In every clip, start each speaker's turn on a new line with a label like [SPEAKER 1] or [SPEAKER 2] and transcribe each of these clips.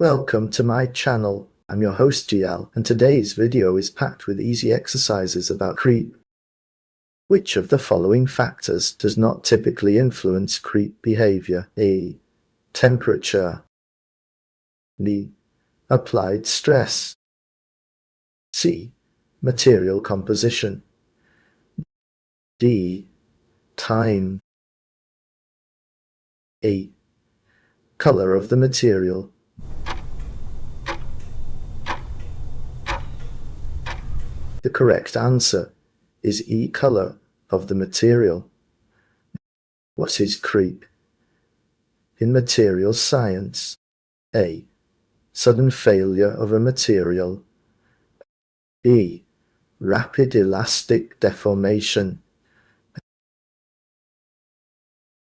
[SPEAKER 1] Welcome to my channel. I'm your host GL, and today's video is packed with easy exercises about creep. Which of the following factors does not typically influence creep behavior? A. Temperature. B. Applied stress. C. Material composition. D. Time. A. Color of the material. The correct answer is E. Color of the material. What is creep? In material science, A. Sudden failure of a material. B. Rapid elastic deformation.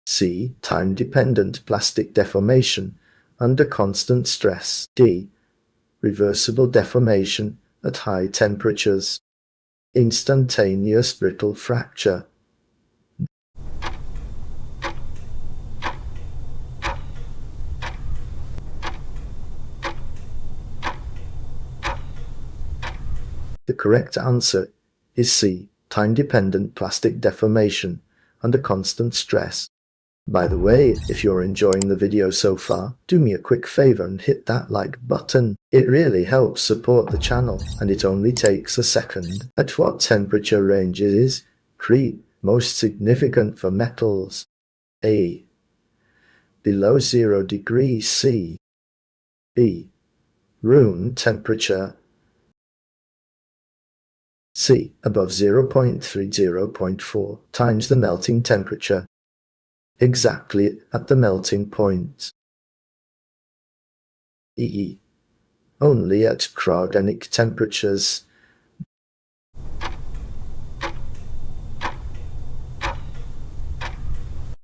[SPEAKER 1] C. Time-dependent plastic deformation under constant stress. D. Reversible deformation at high temperatures. Instantaneous brittle fracture. The correct answer is C. Time-dependent plastic deformation under constant stress. By the way, if you're enjoying the video so far, do me a quick favor and hit that like button. It really helps support the channel, and it only takes a second. At what temperature range is creep most significant for metals? A. Below 0 degrees C. B. Room temperature. C. Above 0.30.4 times the melting temperature. Exactly at the melting point. E. Only at cryogenic temperatures.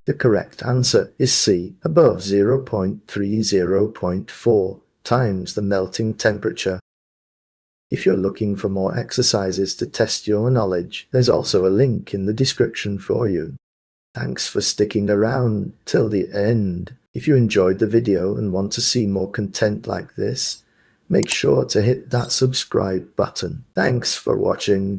[SPEAKER 1] The correct answer is C. Above 0.30.4 times the melting temperature. If you're looking for more exercises to test your knowledge, there's also a link in the description for you. Thanks for sticking around till the end. If you enjoyed the video and want to see more content like this, make sure to hit that subscribe button. Thanks for watching.